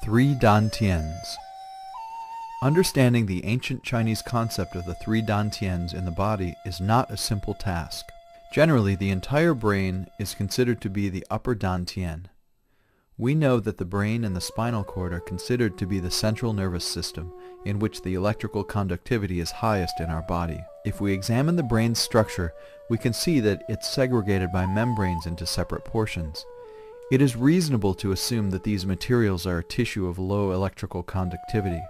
Three Dantians. Understanding the ancient Chinese concept of the three dantians in the body is not a simple task. Generally, the entire brain is considered to be the upper dantian. We know that the brain and the spinal cord are considered to be the central nervous system, in which the electrical conductivity is highest in our body. If we examine the brain's structure, we can see that it's segregated by membranes into separate portions. It is reasonable to assume that these materials are a tissue of low electrical conductivity.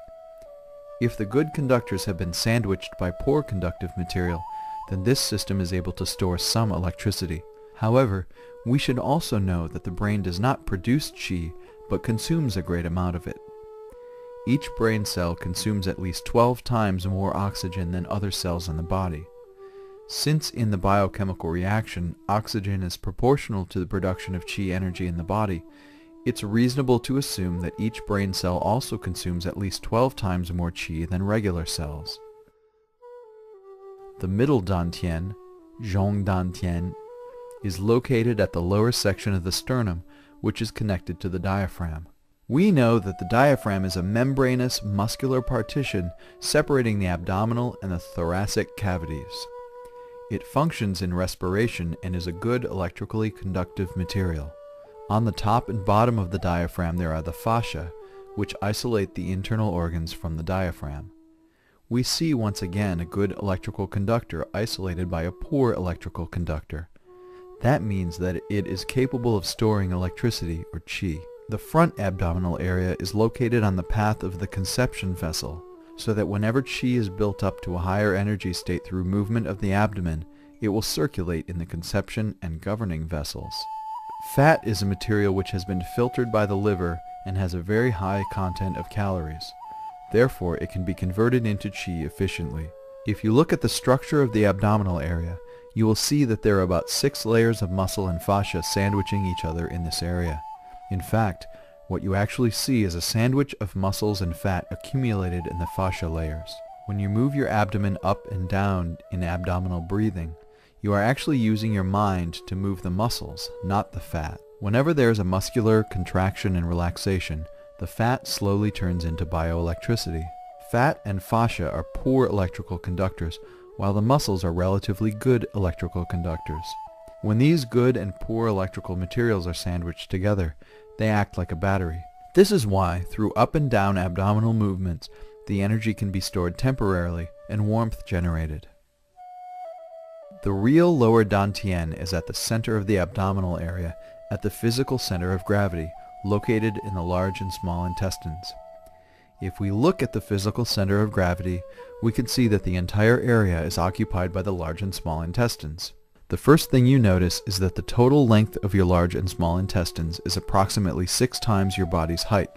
If the good conductors have been sandwiched by poor conductive material, then this system is able to store some electricity. However, we should also know that the brain does not produce qi, but consumes a great amount of it. Each brain cell consumes at least 12 times more oxygen than other cells in the body. Since in the biochemical reaction, oxygen is proportional to the production of qi energy in the body, it's reasonable to assume that each brain cell also consumes at least 12 times more qi than regular cells. The middle dantian, Zhong-Dantian, is located at the lower section of the sternum, which is connected to the diaphragm. We know that the diaphragm is a membranous muscular partition separating the abdominal and the thoracic cavities. It functions in respiration and is a good electrically conductive material. On the top and bottom of the diaphragm there are the fascia, which isolate the internal organs from the diaphragm. We see once again a good electrical conductor isolated by a poor electrical conductor. That means that it is capable of storing electricity, or qi. The front abdominal area is located on the path of the conception vessel, so that whenever qi is built up to a higher energy state through movement of the abdomen, it will circulate in the conception and governing vessels. Fat is a material which has been filtered by the liver and has a very high content of calories. Therefore, it can be converted into qi efficiently. If you look at the structure of the abdominal area, you will see that there are about 6 layers of muscle and fascia sandwiching each other in this area. In fact, what you actually see is a sandwich of muscles and fat accumulated in the fascia layers. When you move your abdomen up and down in abdominal breathing, you are actually using your mind to move the muscles, not the fat. Whenever there is a muscular contraction and relaxation, the fat slowly turns into bioelectricity. Fat and fascia are poor electrical conductors, while the muscles are relatively good electrical conductors. When these good and poor electrical materials are sandwiched together, they act like a battery. This is why, through up and down abdominal movements, the energy can be stored temporarily and warmth generated. The real lower dantian is at the center of the abdominal area, at the physical center of gravity, located in the large and small intestines. If we look at the physical center of gravity, we can see that the entire area is occupied by the large and small intestines. The first thing you notice is that the total length of your large and small intestines is approximately 6 times your body's height.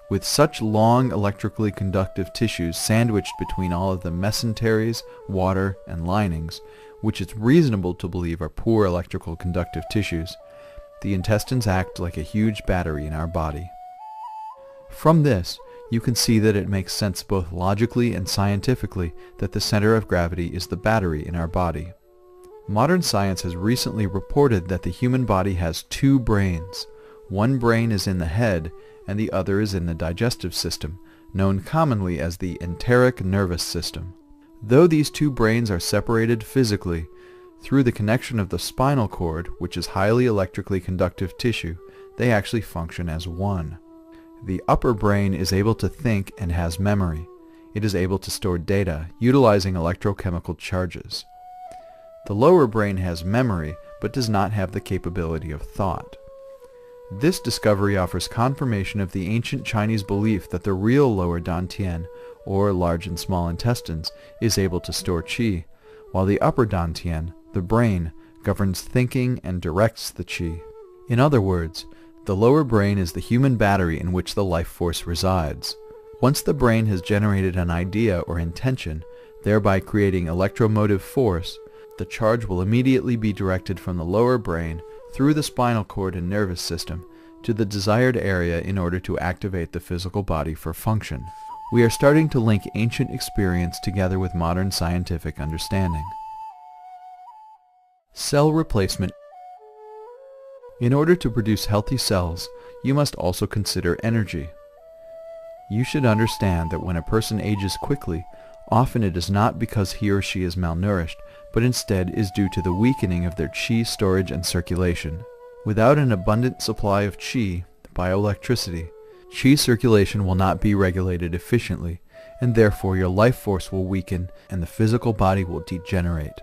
With such long electrically conductive tissues sandwiched between all of the mesenteries, water, and linings, which it's reasonable to believe are poor electrical conductive tissues, the intestines act like a huge battery in our body. From this, you can see that it makes sense both logically and scientifically that the center of gravity is the battery in our body. Modern science has recently reported that the human body has 2 brains. One brain is in the head, and the other is in the digestive system, known commonly as the enteric nervous system. Though these 2 brains are separated physically, through the connection of the spinal cord, which is highly electrically conductive tissue, they actually function as one. The upper brain is able to think and has memory. It is able to store data, utilizing electrochemical charges. The lower brain has memory, but does not have the capability of thought. This discovery offers confirmation of the ancient Chinese belief that the real lower dantian, or large and small intestines, is able to store qi, while the upper dantian, the brain, governs thinking and directs the qi. In other words, the lower brain is the human battery in which the life force resides. Once the brain has generated an idea or intention, thereby creating electromotive force, the charge will immediately be directed from the lower brain through the spinal cord and nervous system to the desired area in order to activate the physical body for function. We are starting to link ancient experience together with modern scientific understanding. Cell replacement. In order to produce healthy cells, you must also consider energy. You should understand that when a person ages quickly, often it is not because he or she is malnourished, but instead is due to the weakening of their qi storage and circulation. Without an abundant supply of qi, bioelectricity, qi circulation will not be regulated efficiently, and therefore your life force will weaken and the physical body will degenerate.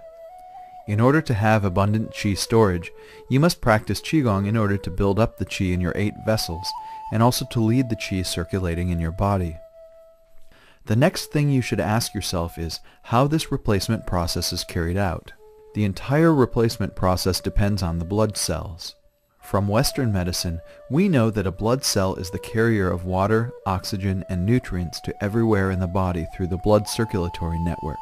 In order to have abundant qi storage, you must practice Qigong in order to build up the qi in your 8 vessels, and also to lead the qi circulating in your body. The next thing you should ask yourself is how this replacement process is carried out. The entire replacement process depends on the blood cells. From Western medicine, we know that a blood cell is the carrier of water, oxygen, and nutrients to everywhere in the body through the blood circulatory network.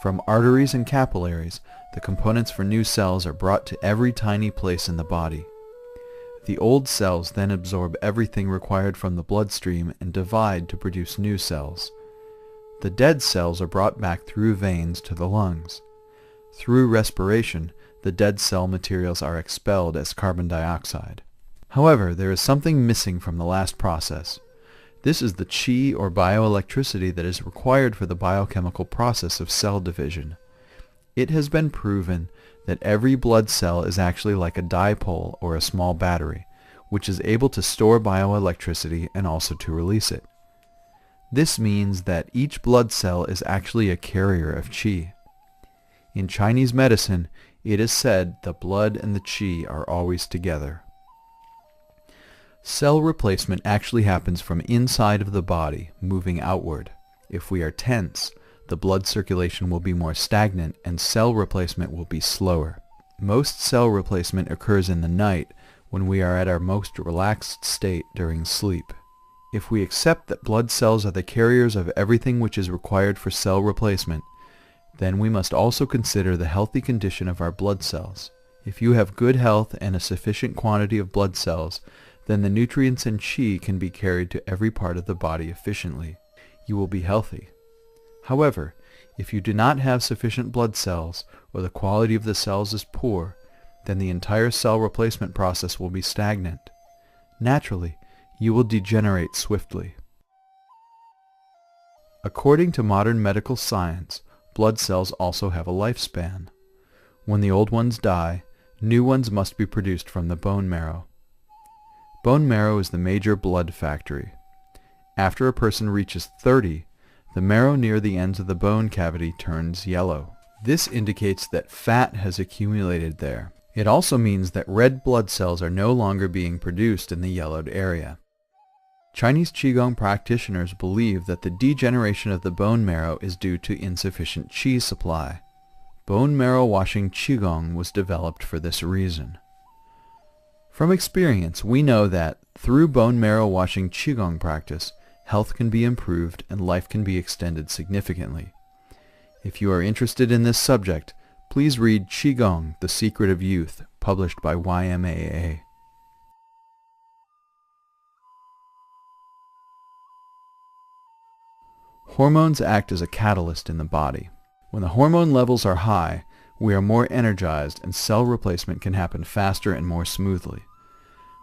From arteries and capillaries, the components for new cells are brought to every tiny place in the body. The old cells then absorb everything required from the bloodstream and divide to produce new cells. The dead cells are brought back through veins to the lungs. Through respiration, the dead cell materials are expelled as carbon dioxide. However, there is something missing from the last process. This is the qi or bioelectricity that is required for the biochemical process of cell division. It has been proven that every blood cell is actually like a dipole or a small battery, which is able to store bioelectricity and also to release it. This means that each blood cell is actually a carrier of qi. In Chinese medicine, it is said the blood and the qi are always together. Cell replacement actually happens from inside of the body, moving outward. If we are tense, the blood circulation will be more stagnant and cell replacement will be slower. Most cell replacement occurs in the night when we are at our most relaxed state during sleep. If we accept that blood cells are the carriers of everything which is required for cell replacement, then we must also consider the healthy condition of our blood cells. If you have good health and a sufficient quantity of blood cells, then the nutrients and qi can be carried to every part of the body efficiently. You will be healthy. However, if you do not have sufficient blood cells, or the quality of the cells is poor, then the entire cell replacement process will be stagnant. Naturally, you will degenerate swiftly. According to modern medical science, blood cells also have a lifespan. When the old ones die, new ones must be produced from the bone marrow. Bone marrow is the major blood factory. After a person reaches 30, the marrow near the ends of the bone cavity turns yellow. This indicates that fat has accumulated there. It also means that red blood cells are no longer being produced in the yellowed area. Chinese Qigong practitioners believe that the degeneration of the bone marrow is due to insufficient qi supply. Bone marrow washing Qigong was developed for this reason. From experience, we know that through bone marrow washing Qigong practice, health can be improved and life can be extended significantly. If you are interested in this subject, please read Qigong, The Secret of Youth, published by YMAA. Hormones act as a catalyst in the body. When the hormone levels are high, we are more energized and cell replacement can happen faster and more smoothly.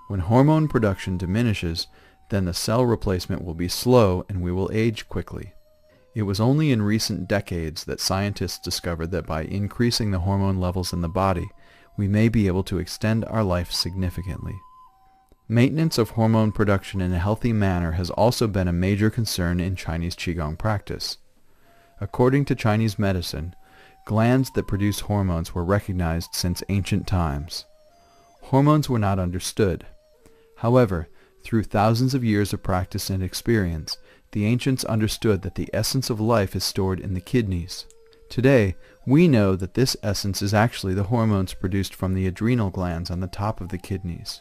When hormone production diminishes, then the cell replacement will be slow and we will age quickly. It was only in recent decades that scientists discovered that by increasing the hormone levels in the body, we may be able to extend our life significantly. Maintenance of hormone production in a healthy manner has also been a major concern in Chinese Qigong practice. According to Chinese medicine, glands that produce hormones were recognized since ancient times. Hormones were not understood. However, through thousands of years of practice and experience, the ancients understood that the essence of life is stored in the kidneys. Today, we know that this essence is actually the hormones produced from the adrenal glands on the top of the kidneys.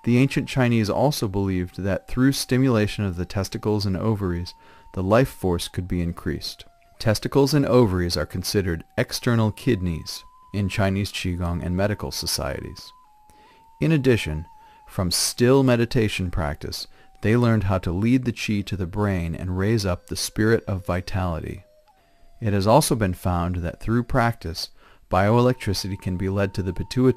The ancient Chinese also believed that through stimulation of the testicles and ovaries, the life force could be increased. Testicles and ovaries are considered external kidneys in Chinese Qigong and medical societies. In addition, from still meditation practice, they learned how to lead the qi to the brain and raise up the spirit of vitality. It has also been found that through practice, bioelectricity can be led to the pituitary